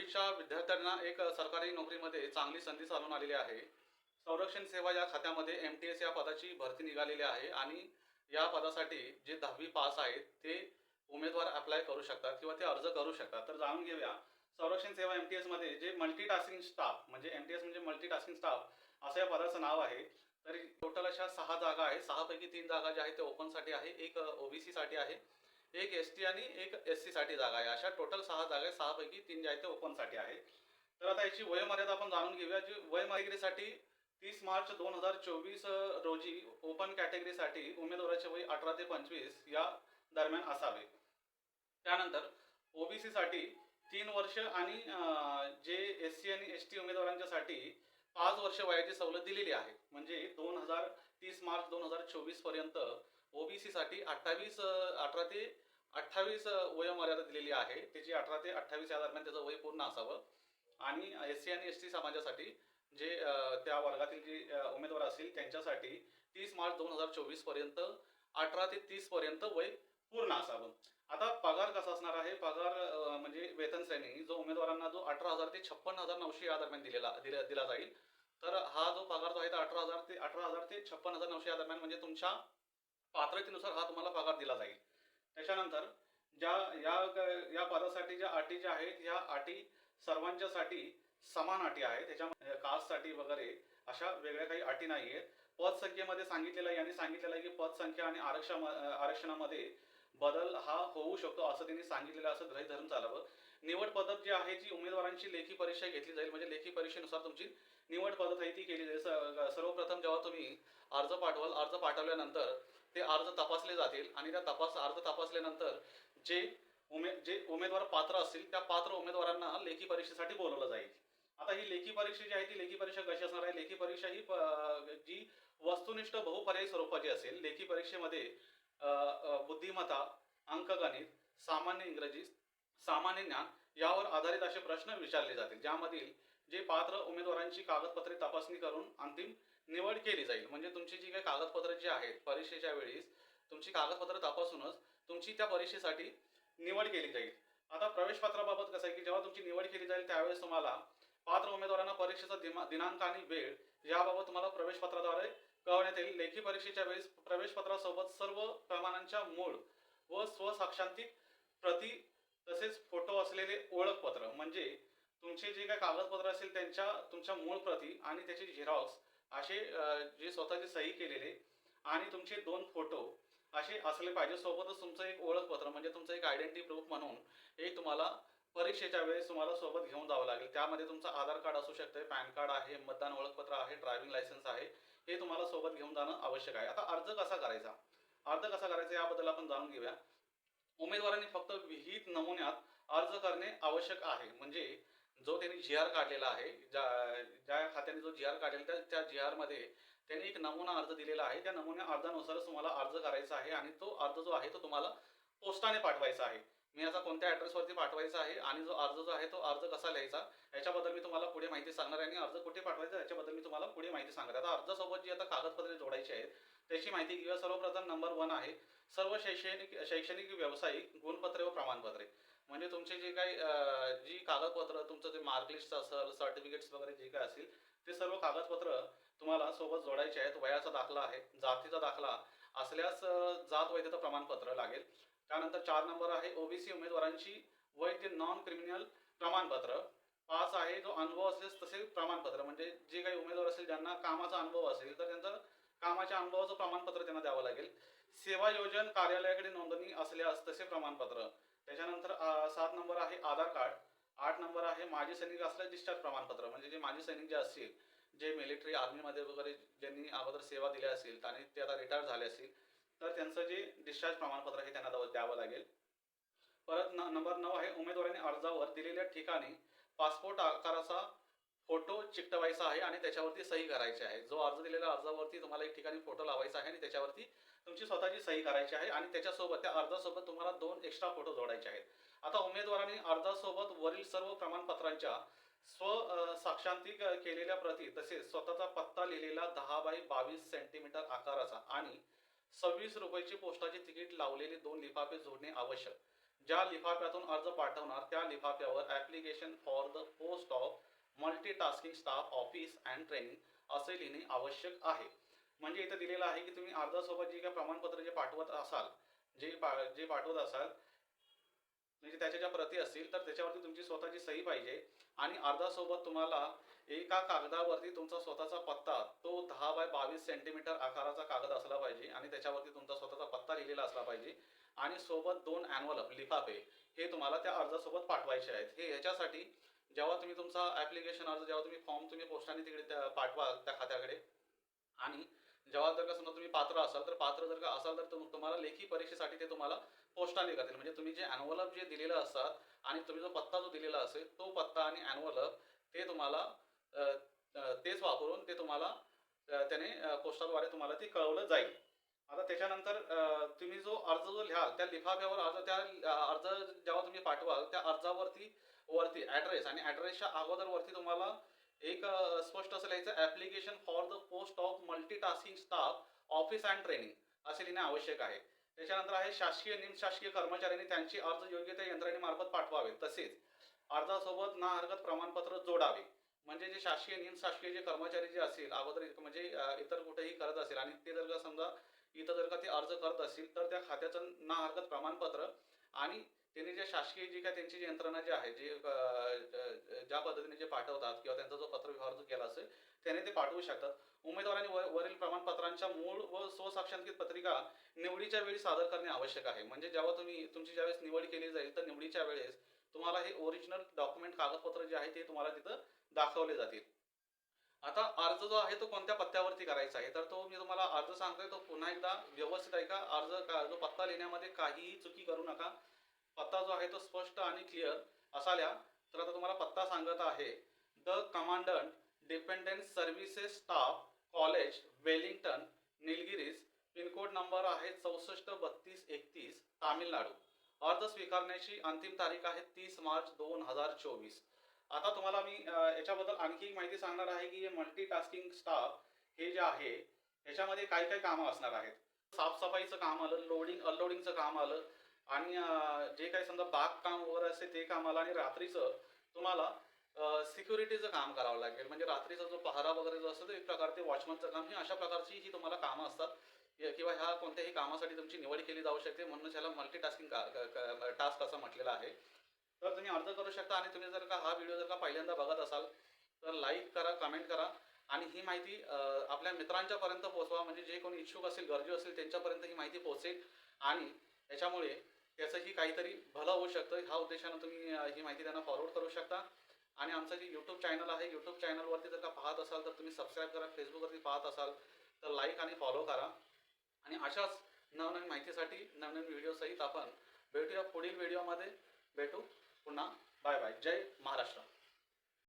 नाशिकच्या विद्यार्थ्यांना एक सरकारी नोकरीमध्ये चांगली संधी चालून आलेली आहे. संरक्षण सेवा या खात्यामध्ये एम-टी-एस या पदाची भरती निघालेली आहे आणि या पदासाठी जे 10वी पास आहेत ते उमेदवार अप्लाय करू शकतात किंवा ते अर्ज करू शकतात. तर जाणून घेऊया संरक्षण सेवा एम-टी-एसमध्ये जे मल्टीटास्किंग स्टाफ म्हणजे एम-टी-एस म्हणजे मल्टीटास्किंग स्टाफ असं या पदाचं नाव आहे. तर टोटल अशा 6 जागा आहेत. 6 पैकी 3 जागा ज्या आहेत ते ओपनसाठी आहे, एक ओबीसीसाठी आहे, एक एस-टी आणि एक एस-सीसाठी जागा आहे. अशा टोटल 6 जागा आहेत. 6 पैकी 3 ज्या आहेत ते ओपनसाठी आहे. तर आता याची वयोमर्यादा आपण जाणून घेऊया. जी वयोमर्यादेसाठी 30 मार्च 2024 रोजी ओपन कॅटेगरीसाठी उमेदवाराचे वय 18 ते 25 या दरम्यान असावे. त्यानंतर ओबीसीसाठी 3 वर्ष आणि जे एस-सी आणि एस-टी उमेदवारांच्यासाठी 5 वर्ष वयाची सवलत दिलेली आहे. म्हणजे 30 मार्च 2024 पर्यंत ओबीसीसाठी 18 ते 28 वयोमर्यादा दिलेली आहे. त्याची 18 ते 28 या दरम्यान त्याचं वय पूर्ण असावं. आणि एस-सी आणि एस-टी समाजासाठी जे त्या वर्गातील जे उमेदवार असतील त्यांच्यासाठी 30 मार्च 2024 पर्यंत 18 ते 30 पर्यंत वय पूर्ण असावं. आता पगार कसा असणार आहे? पगार म्हणजे वेतन श्रेणी जो उमेदवारांना जो 18,000 ते 56,900 या दरम्यान दिला जाईल. तर हा जो पगार जो आहे तो 18,000 ते 56,900 या दरम्यान म्हणजे तुमच्या पात्रतेनुसार हा तुम्हाला पगार दिला जाईल. त्याच्यानंतर ज्या या पदासाठी ज्या अटी ज्या आहेत ह्या अटी सर्वांच्यासाठी समान अटी आहेत. त्याच्यामध्ये कास्टसाठी वगैरे अशा वेगळ्या काही अटी नाही आहेत. पदसंख्येमध्ये सांगितलेलं आहे यांनी सांगितलेलं आहे की पदसंख्या आणि आरक्षणामध्ये बदल हा होऊ शकतो असं त्यांनी सांगितलेलं, असं गृहीत धरून चालावं. निवड पद्धत जी आहे जी उमेदवारांची लेखी परीक्षा घेतली जाईल. म्हणजे लेखी परीक्षेनुसार तुमची निवड पद्धत आहे ती केली जाईल. सर्वप्रथम जेव्हा तुम्ही अर्ज पाठवाल, अर्ज पाठवल्यानंतर ते अर्ज तपासले जातील आणि त्या अर्ज तपासल्यानंतर जे उमेदवार पात्र असतील त्या पात्र उमेदवारांना लेखी परीक्षेसाठी बोलवलं जाईल. आता ही लेखी परीक्षा जी आहे ती लेखी परीक्षा कशी असणार आहे? लेखी परीक्षा ही जी वस्तुनिष्ठ बहुपर्यायी स्वरूपाची असेल. लेखी परीक्षेमध्ये बुद्धिमत्ता, अंकगणित, सामान्य इंग्रजी, सामान्य ज्ञान यावर आधारित असे प्रश्न विचारले जातील, ज्यामधील जे पात्र उमेदवारांची कागदपत्रे तपासणी करून अंतिम निवड केली जाईल. म्हणजे तुमची जी काही कागदपत्रे जी आहेत परीक्षेच्या वेळेस तुमची कागदपत्र तपासूनच तुमची त्या परीक्षेसाठी निवड केली जाईल. आता प्रवेशपत्राबाबत कसं आहे की जेव्हा तुमची निवड केली जाईल त्यावेळेस तुम्हाला पात्र उमेदवारांना परीक्षेचा दिनांक आणि वेळ याबाबत तुम्हाला प्रवेशपत्राद्वारे कळवण्यात येईल. लेखी परीक्षेच्या वेळेस प्रवेशपत्रासोबत सर्व प्रमाणांच्या मूळ व स्वसाक्षांतिक प्रती तसेच फोटो असलेले ओळखपत्र म्हणजे तुमचे जे काही कागदपत्र असेल तुमच्या मूळ प्रती आणि त्याचे झेरॉक्स असे जे स्वतःची सही केलेले आणि तुमचे 2 फोटो असे असले पाहिजे. सोबतच तुमचं एक ओळखपत्र म्हणजे तुमचं एक आयडेंटिटी प्रूफ म्हणून एक तुम्हाला परीक्षेच्या वेळेस तुम्हाला सोबत घेऊन जावं लागेल. त्यामध्ये तुमचं आधार कार्ड असू शकतं, पॅन कार्ड आहे, मतदान ओळखपत्र आहे, ड्रायव्हिंग लायसन्स आहे, हे तुम्हाला सोबत घेऊन जाणं आवश्यक आहे. आता अर्ज कसा करायचा? याबद्दल आपण जाणून घेऊया. उमेदवारांनी फक्त विहित नमुन्यात अर्ज करणे आवश्यक आहे. म्हणजे जो त्यांनी जी-आर काढलेला आहे, ज्या खात्याने जो जी-आर काढलेला त्या जी-आरमध्ये त्यांनी एक नमुना अर्ज दिलेला आहे. त्या नमुना अर्जानुसारच तुम्हाला अर्ज करायचा आहे आणि तो अर्ज जो आहे तो तुम्हाला पोस्टाने पाठवायचा आहे. मी याचा कोणत्या ॲड्रेसवरती पाठवायचा आहे आणि जो अर्ज आहे तो अर्ज कसा लिहायचा याच्याबद्दल मी तुम्हाला पुढे माहिती सांगणार आहे आणि अर्ज कुठे पाठवायचा याच्याबद्दल मी तुम्हाला पुढे माहिती सांगणार आहे. आता अर्जासोबत जी आता कागदपत्रे जोडायची आहेत त्याची माहिती घेऊया. सर्वप्रथम नंबर 1 आहे सर्व शैक्षणिक व्यावसायिक गुणपत्रे व प्रमाणपत्रे. म्हणजे तुमचे जे काही जी कागदपत्र तुमचं जे मार्कलिस्ट असेल, सर्टिफिकेट्स वगैरे जे काही असेल ते सर्व कागदपत्र तुम्हाला सोबत जोडायचे आहेत. वयाचा दाखला आहे, जातीचा दाखला असल्यास जात वैधता प्रमाणपत्र लागेल. त्यानंतर 4 नंबर आहे ओबीसी उमेदवारांची वय ते नॉन क्रिमिनल प्रमाणपत्र. 5 आहे जो अनुभव असेल तसे प्रमाणपत्र म्हणजे जे काही उमेदवार असेल ज्यांना कामाचा अनुभव असेल तर त्यांचं कामाच्या अनुभवाचं प्रमाणपत्र त्यांना द्यावं लागेल. सेवा योजन कार्यालयाकडे नोंदणी असल्यास तसे प्रमाणपत्र. त्याच्यानंतर 7 नंबर आहे आधार कार्ड. 8 नंबर आहे माजी सैनिक असल्यास डिस्चार्ज प्रमाणपत्र. म्हणजे जे माजी सैनिक जे असतील, जे मिलिटरी आर्मीमध्ये वगैरे ज्यांनी अगोदर सेवा दिल्या असेल आणि ते आता रिटायर झाले असतील तर त्यांचं जे डिस्चार्ज प्रमाणपत्र आहे त्यांना द्यावं लागेल. परत नंबर 9 आहे उमेदवारांनी अर्जावर दिलेल्या ठिकाणी पासपोर्ट आकाराचा फोटो चिकटवायचा आहे आणि त्याच्यावरती सही करायची आहे. जो अर्ज दिलेल्या अर्जावरती तुम्हाला एक ठिकाणी फोटो लावायचा आहे आणि त्याच्यावरती तुमची स्वतःची सही करायची आहे आणि त्याच्यासोबत त्या अर्जासोबत तुम्हाला 2 एक्स्ट्रा फोटो जोडायचे आहेत. आता उमेदवारांनी अर्जासोबत वरील सर्व प्रमाणपत्रांच्या साक्षांतिक केलेल्या प्रती तसेच स्वतःचा पत्ता लिहिलेला 10 बाय 22 सेंटीमीटर आकाराचा आणि 26 रुपयाची पोस्टाची तिकीट लावलेले 2 लिफाफे जोडणे आवश्यक. ज्या लिफाफ्यातून अर्ज पाठवणार त्या लिफाफ्यावर application for the post of multitasking staff office and training असे लिहिणे आवश्यक आहे. म्हणजे इथं दिलेलं आहे की तुम्ही अर्जासोबत जे काही प्रमाणपत्र जे पाठवत असाल, जे पाठवत असाल म्हणजे त्याच्या ज्या प्रती असतील तर त्याच्यावरती तुमची स्वतःची सही पाहिजे आणि अर्जासोबत तुम्हाला एका कागदावरती तुमचा स्वतःचा पत्ता, तो 10 बाय 22 सेंटीमीटर आकाराचा कागद असला पाहिजे आणि त्याच्यावरती तुमचा स्वतःचा पत्ता लिहिलेला असला पाहिजे आणि सोबत 2 ॲन्व्हलप लिफाफे हे तुम्हाला त्या अर्जासोबत पाठवायचे आहेत. हे ह्याच्यासाठी जेव्हा तुम्ही तुमचा ॲप्लिकेशन अर्ज जेव्हा तुम्ही फॉर्म तुम्ही पोस्टाने तिकडे पाठवाल त्या खात्याकडे आणि जेव्हा जर का समजा तुम्ही पात्र असाल तर पात्र जर का असाल तर तुम्हाला लेखी परीक्षेसाठी ते तुम्हाला पोस्टाने करतील. म्हणजे तुम्ही जे ॲन्व्हलप जे दिलेलं असतात आणि तुम्ही जो पत्ता जो दिलेला असेल तो पत्ता आणि ॲन्व्हलप ते तुम्हाला तेच वापरून ते तुम्हाला त्याने पोस्टाद्वारे तुम्हाला ते कळवलं जाईल. आता त्याच्यानंतर तुम्ही जो अर्ज जो लिहाल त्या लिफाफ्यावर अर्ज जेव्हा तुम्ही पाठवाल त्या अर्जावरती वरती ॲड्रेस आणि ॲड्रेसच्या अगोदर वरती तुम्हाला एक स्पष्ट असं लिहायचं application for the post of multitasking staff office and training असे लिहिणे आवश्यक आहे. त्याच्यानंतर आहे शासकीय निमशासकीय कर्मचाऱ्यांनी त्यांचे अर्ज योग्य त्या यंत्रणेमार्फत पाठवावे. तसेच अर्जासोबत ना हरकत प्रमाणपत्र जोडावे. म्हणजे जे शासकीय निमशासकीय जे कर्मचारी जे असतील अगोदर म्हणजे इतर कुठेही करत असेल आणि ते जर का समजा इथं जर का ते अर्ज करत असतील तर त्या खात्याचं ना हरकत प्रमाणपत्र आणि त्यांनी जे शासकीय जी काय त्यांची जी यंत्रणा जी आहे जे ज्या पद्धतीने जे पाठवतात किंवा त्यांचा जो पत्रव्यवहार जो केला असेल त्याने ते पाठवू शकतात. उमेदवारांनी वरील प्रमाणपत्रांच्या मूळ व स्वसाक्षांकित पत्रिका निवडीच्या वेळी सादर करणे आवश्यक आहे. म्हणजे जेव्हा तुमची ज्यावेळेस निवड केली जाईल तर निवडीच्या वेळेस तुम्हाला हे ओरिजिनल डॉक्युमेंट कागदपत्र जे आहे ते तुम्हाला तिथं दाखवले जातील. आता अर्ज जो आहे तो कोणत्या पत्त्यावरती करायचा आहे तर तो मी तुम्हाला अर्ज सांगतोय तो पुन्हा एकदा व्यवस्थित ऐका. जो पत्ता लिहिण्यामध्ये काहीही चुकी करू नका. पत्ता जो आहे तो स्पष्ट आणि क्लिअर असा लिहा. तर आता तुम्हाला पत्ता सांगत आहे. The commandant dependent services staff college Wellington Nilgiris pincode number आहे 643231 तामिळनाडू. अर्ज स्वीकारण्याची अंतिम तारीख आहे 30 मार्च 2024. आता तुम्हाला मी याच्याबद्दल आणखी एक माहिती सांगणार आहे की हे मल्टीटास्किंग स्टाफ हे जे आहे ह्याच्यामध्ये काय काय कामं असणार आहेत. साफसफाईचं काम आलं, लोडिंग अनलोडिंगचं काम आलं आणि जे काही समजा बागकाम वगैरे असते ते काम आलं आणि रात्रीचं तुम्हाला सिक्युरिटीचं काम करावं लागेल. म्हणजे रात्रीचा जो पहारा वगैरे जो असतो तो एक प्रकारचे वॉचमनचं काम, ही अशा प्रकारची ही तुम्हाला कामं असतात किंवा ह्या कोणत्याही कामासाठी तुमची निवड केली जाऊ शकते. म्हणूनच ह्याला मल्टीटास्किंग टास्क असं म्हटलेलं आहे. तर तुम्ही अर्ज करू शकता आणि तुम्ही जर का हा व्हिडिओ जर का पहिल्यांदा बघत असाल तर लाईक करा, कमेंट करा आणि ही माहिती आपल्या मित्रांच्यापर्यंत पोहोचवा. म्हणजे जे कोणी इच्छुक असेल, गरजू असेल त्यांच्यापर्यंत ही माहिती पोहोचेल आणि त्याच्यामुळे त्याचंही काहीतरी भलं होऊ शकतं. ह्या उद्देशानं तुम्ही ही माहिती त्यांना फॉरवर्ड करू शकता. आणि आमचं जे यूट्यूब चॅनल आहे, यूट्यूब चॅनलवरती जर का पाहत असाल तर तुम्ही सबस्क्राईब करा. फेसबुकवरती पाहत असाल तर लाईक आणि फॉलो करा. आणि अशाच नवनवीन माहितीसाठी नवनवीन व्हिडिओसहित आपण भेटूया पुढील व्हिडिओमध्ये. भेटू पुन्हा. Bye bye. जय महाराष्ट्र.